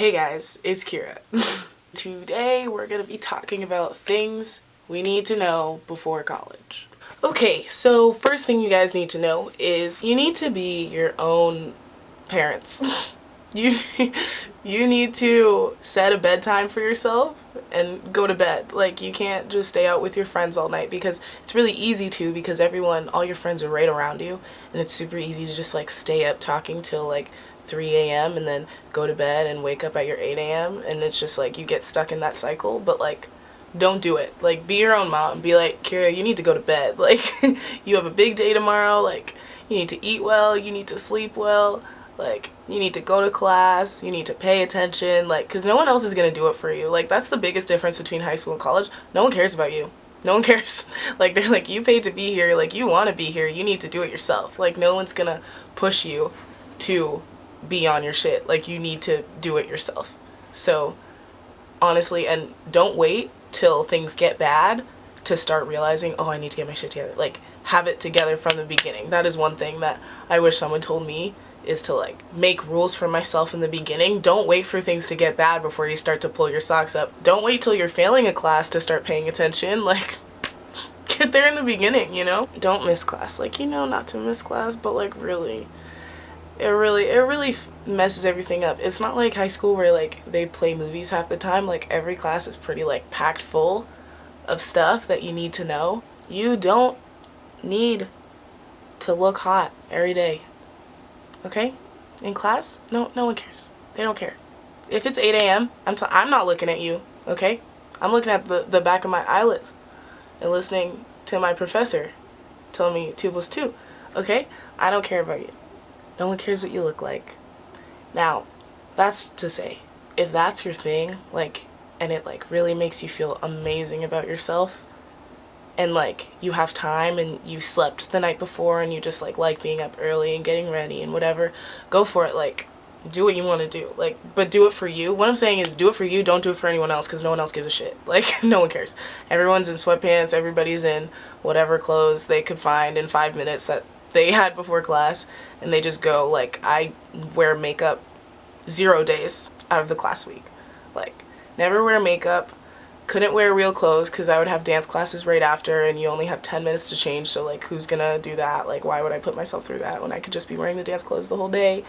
Hey guys, it's Kira. Today we're gonna be talking about things we need to know before college. Okay, so first thing you guys need to know is you need to be your own parents. You you need to set a bedtime for yourself and go to bed. Like, you can't just stay out with your friends all night, because it's really easy to, because all your friends are right around you, and it's super easy to just like stay up talking till like 3 a.m. and then go to bed and wake up at your 8 a.m. and it's just like you get stuck in that cycle. But like, don't do it. Like, be your own mom. Be like, Kira, you need to go to bed. Like, you have a big day tomorrow. Like, you need to eat well, you need to sleep well. Like, you need to go to class, you need to pay attention, like, because no one else is going to do it for you. Like, that's the biggest difference between high school and college. No one cares about you. No one cares. Like, they're like, you paid to be here, like, you want to be here, you need to do it yourself. Like, no one's going to push you to be on your shit. Like, you need to do it yourself. So, honestly, and don't wait till things get bad to start realizing, oh, I need to get my shit together. Like, have it together from the beginning. That is one thing that I wish someone told me, is to like make rules for myself in the beginning. Don't wait for things to get bad before you start to pull your socks up. Don't wait till you're failing a class to start paying attention. Like, get there in the beginning, you know? Don't miss class. Like, you know not to miss class, but like really, it really messes everything up. It's not like high school where like they play movies half the time. Like, every class is pretty like packed full of stuff that you need to know. You don't need to look hot every day. Okay? In class, no one cares. They don't care. If it's 8 a.m., I'm not looking at you, okay? I'm looking at the back of my eyelids and listening to my professor telling me 2 + 2, okay? I don't care about you. No one cares what you look like. Now, that's to say, if that's your thing, like, and it like really makes you feel amazing about yourself, and like you have time and you slept the night before and you just like being up early and getting ready and whatever, go for it. Like, do what you want to do, like, but do it for you. What I'm saying is, do it for you, don't do it for anyone else, because no one else gives a shit. Like, no one cares. Everyone's in sweatpants, everybody's in whatever clothes they could find in 5 minutes that they had before class, and they just go. Like, I wear makeup 0 days out of the class week. Like, never wear makeup. Couldn't wear real clothes because I would have dance classes right after, and you only have 10 minutes to change, so like, who's gonna do that? Like, why would I put myself through that when I could just be wearing the dance clothes the whole day?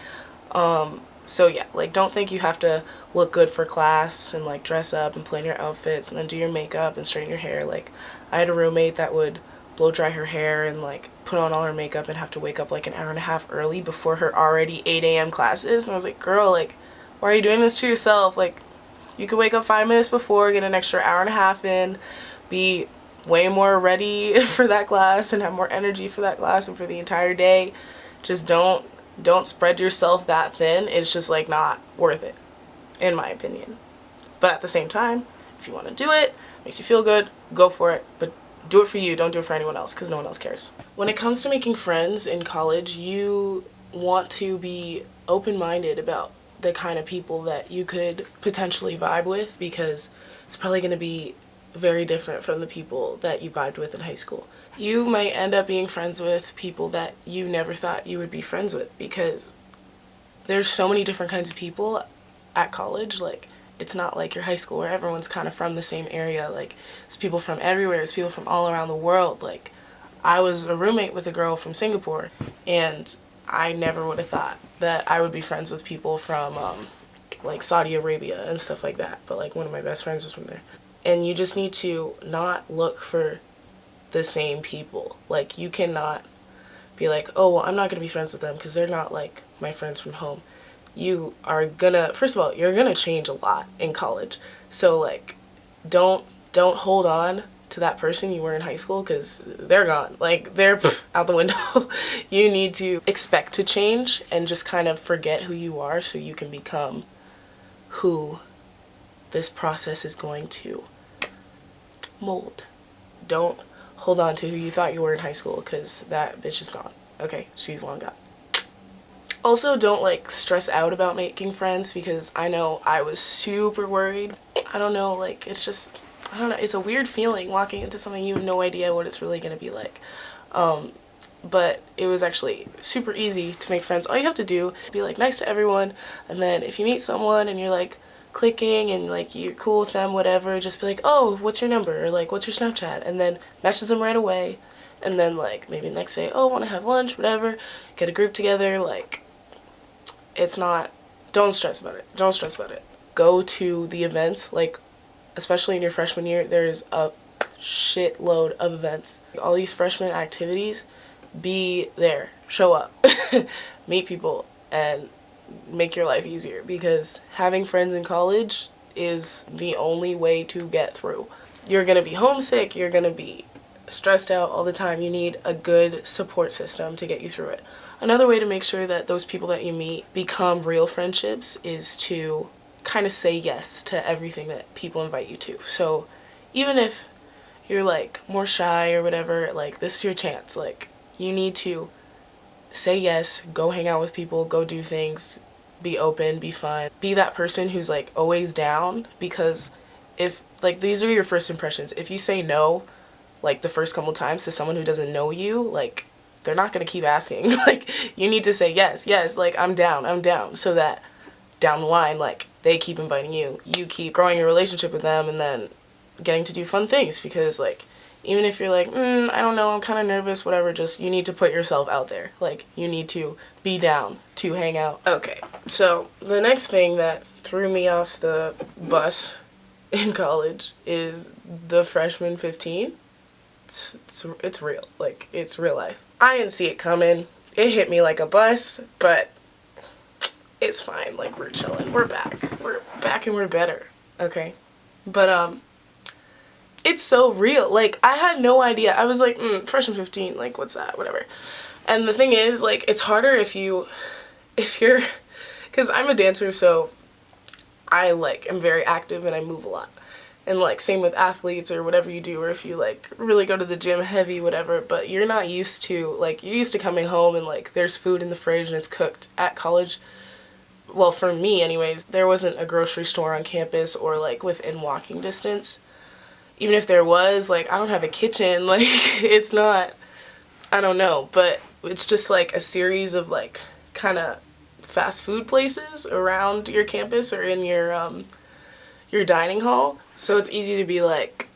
So yeah, like, don't think you have to look good for class and like dress up and plan your outfits and then do your makeup and straighten your hair. Like, I had a roommate that would blow dry her hair and like put on all her makeup and have to wake up like an hour and a half early before her already 8 a.m. classes, and I was like, girl, like, why are you doing this to yourself? Like, you could wake up 5 minutes before, get an extra hour and a half in, be way more ready for that class and have more energy for that class and for the entire day. Just don't spread yourself that thin. It's just like not worth it, in my opinion. But at the same time, if you want to do it, makes you feel good, go for it. But do it for you, don't do it for anyone else, because no one else cares. When it comes to making friends in college, you want to be open-minded about the kind of people that you could potentially vibe with, because it's probably going to be very different from the people that you vibed with in high school. You might end up being friends with people that you never thought you would be friends with, because there's so many different kinds of people at college. Like, it's not like your high school where everyone's kind of from the same area. Like, it's people from everywhere. It's people from all around the world. Like, I was a roommate with a girl from Singapore, and I never would have thought that I would be friends with people from like Saudi Arabia and stuff like that, but like one of my best friends was from there. And you just need to not look for the same people. Like, you cannot be like, oh, well, I'm not gonna be friends with them because they're not like my friends from home. You are gonna, first of all, you're gonna change a lot in college, so like, don't hold on to that person you were in high school, because they're gone. Like, they're out the window. You need to expect to change and just kind of forget who you are so you can become who this process is going to mold. Don't hold on to who you thought you were in high school, because that bitch is gone. Okay, she's long gone. Also, don't like stress out about making friends, because I know I was super worried. I don't know, like, it's just, I don't know, it's a weird feeling walking into something you have no idea what it's really gonna be like. but it was actually super easy to make friends. All you have to do is be like nice to everyone, and then if you meet someone and you're like clicking and like you're cool with them, whatever, just be like, oh, what's your number, or like what's your Snapchat, and then message them right away. And then like maybe the next day, oh, want to have lunch, whatever, get a group together. Like, it's not, don't stress about it, don't stress about it. Go to the events, like especially in your freshman year, there's a shitload of events, all these freshman activities. Be there, show up, meet people, and make your life easier, because having friends in college is the only way to get through. You're gonna be homesick, you're gonna be stressed out all the time. You need a good support system to get you through it. Another way to make sure that those people that you meet become real friendships is to kind of say yes to everything that people invite you to. So even if you're like more shy or whatever, like this is your chance. Like, you need to say yes, go hang out with people, go do things, be open, be fun, be that person who's like always down, because if like these are your first impressions. If you say no like the first couple times to someone who doesn't know you, like they're not going to keep asking. Like, you need to say yes, like I'm down, so that down the line, like they keep inviting you, you keep growing your relationship with them, and then getting to do fun things. Because like, even if you're like, I don't know, I'm kind of nervous, whatever, just you need to put yourself out there. Like, you need to be down to hang out. Okay, so the next thing that threw me off the bus in college is the freshman 15. It's real. Like, it's real life. I didn't see it coming. It hit me like a bus, but it's fine. Like, we're chilling. We're back. We're back and we're better. Okay? But, it's so real. Like, I had no idea. I was like, freshman 15, like, what's that? Whatever. And the thing is, like, it's harder if you're, because I'm a dancer, so I, like, am very active and I move a lot. And, like, same with athletes or whatever you do, or if you, like, really go to the gym heavy, whatever, but you're not used to, like, you're used to coming home and, like, there's food in the fridge and it's cooked at college. Well, for me, anyways, there wasn't a grocery store on campus or, like, within walking distance. Even if there was, like, I don't have a kitchen, like, it's not, I don't know, but it's just, like, a series of, like, kind of fast food places around your campus or in your dining hall. So it's easy to be like,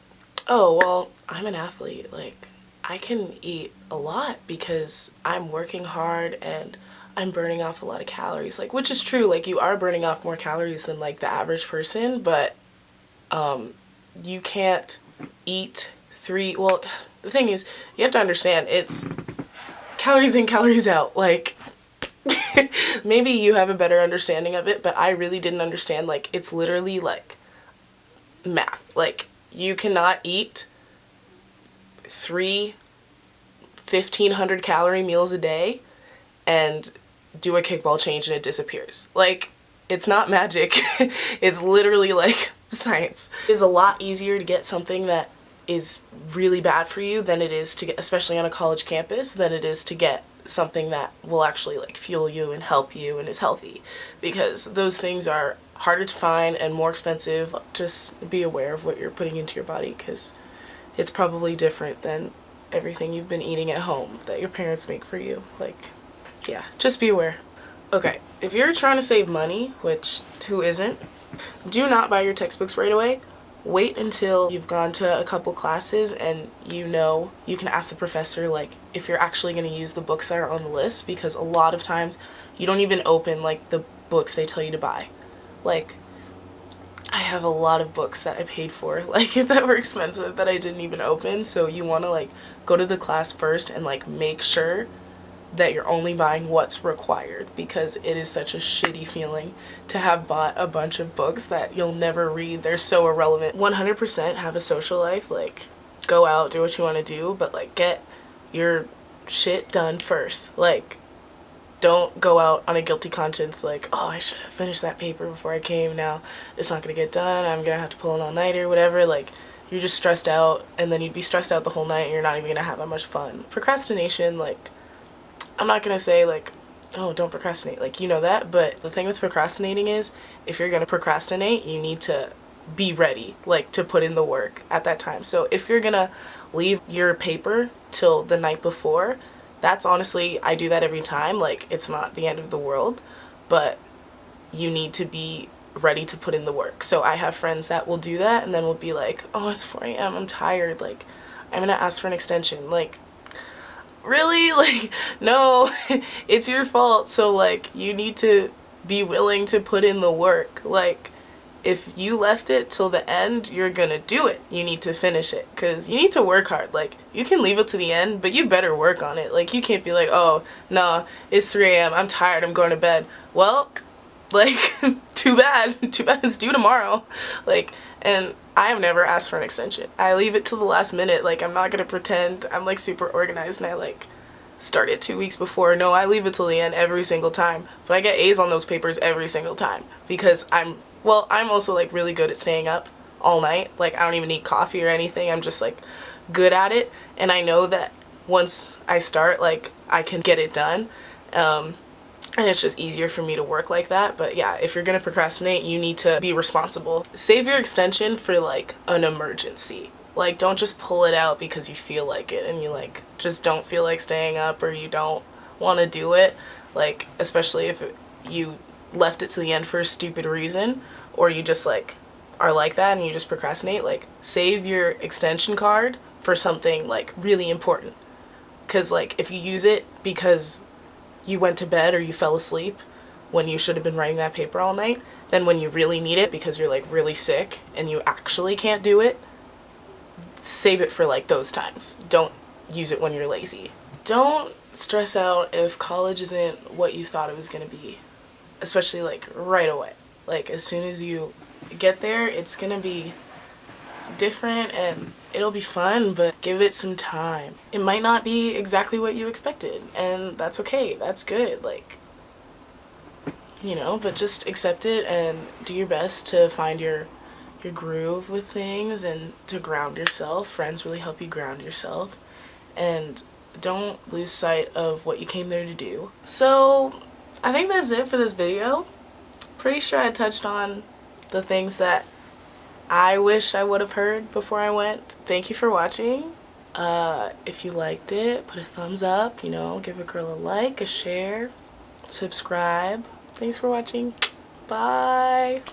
oh, well, I'm an athlete, like, I can eat a lot because I'm working hard and I'm burning off a lot of calories, like, which is true, like, you are burning off more calories than, like, the average person, but, you can't eat well, the thing is, you have to understand, it's calories in, calories out, like, maybe you have a better understanding of it, but I really didn't understand, like, it's literally, like, math. Like, you cannot eat 3 1,500 calorie meals a day and do a kickball change and it disappears. Like, it's not magic. It's literally, like, science. It's a lot easier to get something that is really bad for you than it is to get, especially on a college campus, than it is to get something that will actually, like, fuel you and help you and is healthy, because those things are harder to find and more expensive. Just be aware of what you're putting into your body, because it's probably different than everything you've been eating at home that your parents make for you. Like, yeah, just be aware. Okay, if you're trying to save money, which who isn't, do not buy your textbooks right away. Wait until you've gone to a couple classes and you know you can ask the professor, like, if you're actually going to use the books that are on the list, because a lot of times you don't even open, like, the books they tell you to buy. Like, I have a lot of books that I paid for, like, that were expensive that I didn't even open, so you want to, like, go to the class first and, like, make sure that you're only buying what's required, because it is such a shitty feeling to have bought a bunch of books that you'll never read. They're so irrelevant. 100% have a social life, like, go out, do what you want to do, but, like, get your shit done first. Like, don't go out on a guilty conscience like, oh, I should have finished that paper before I came, now it's not gonna get done, I'm gonna have to pull an all-nighter, whatever. Like, you're just stressed out, and then you'd be stressed out the whole night and you're not even gonna have that much fun. Procrastination, like, I'm not gonna say, like, oh, don't procrastinate, like, you know that, but the thing with procrastinating is, if you're gonna procrastinate, you need to be ready, like, to put in the work at that time. So if you're gonna leave your paper till the night before, That's honestly, I do that every time. Like, it's not the end of the world, but you need to be ready to put in the work. So I have friends that will do that and then will be like, oh, it's 4 a.m. I'm tired. Like, I'm gonna ask for an extension. Like, really? Like, no, it's your fault. So, like, you need to be willing to put in the work. Like, if you left it till the end, you're gonna do it. You need to finish it because you need to work hard. Like, you can leave it to the end, but you better work on it. Like, you can't be like, oh, nah, it's 3 a.m. I'm tired. I'm going to bed. Well, like, too bad. Too bad it's due tomorrow. Like, and I have never asked for an extension. I leave it till the last minute. Like, I'm not gonna pretend I'm like super organized and I like start it 2 weeks before. No, I leave it till the end every single time. But I get A's on those papers every single time because I'm also like really good at staying up all night. Like, I don't even need coffee or anything. I'm just like good at it. And I know that once I start, like, I can get it done. And it's just easier for me to work like that. But yeah, if you're gonna procrastinate, you need to be responsible. Save your extension for like an emergency. Like, don't just pull it out because you feel like it and you like just don't feel like staying up or you don't want to do it. Like, especially if you left it to the end for a stupid reason or you just like are like that and you just procrastinate. Like, save your extension card for something like really important. Because like if you use it because you went to bed or you fell asleep when you should have been writing that paper all night, then when you really need it because you're like really sick and you actually can't do it, save it for like those times. Don't use it when you're lazy. Don't stress out if college isn't what you thought it was gonna be, especially like right away. Like, as soon as you get there, it's gonna be different and it'll be fun, but give it some time. It might not be exactly what you expected, and that's okay. That's good. Like, you know, but just accept it and do your best to find your groove with things and to ground yourself. Friends really help you ground yourself, and don't lose sight of what you came there to do. So I think that's it for this video. Pretty sure I touched on the things that I wish I would have heard before I went. Thank you for watching. If you liked it, put a thumbs up, you know, give a girl a like, a share, subscribe. Thanks for watching. Bye.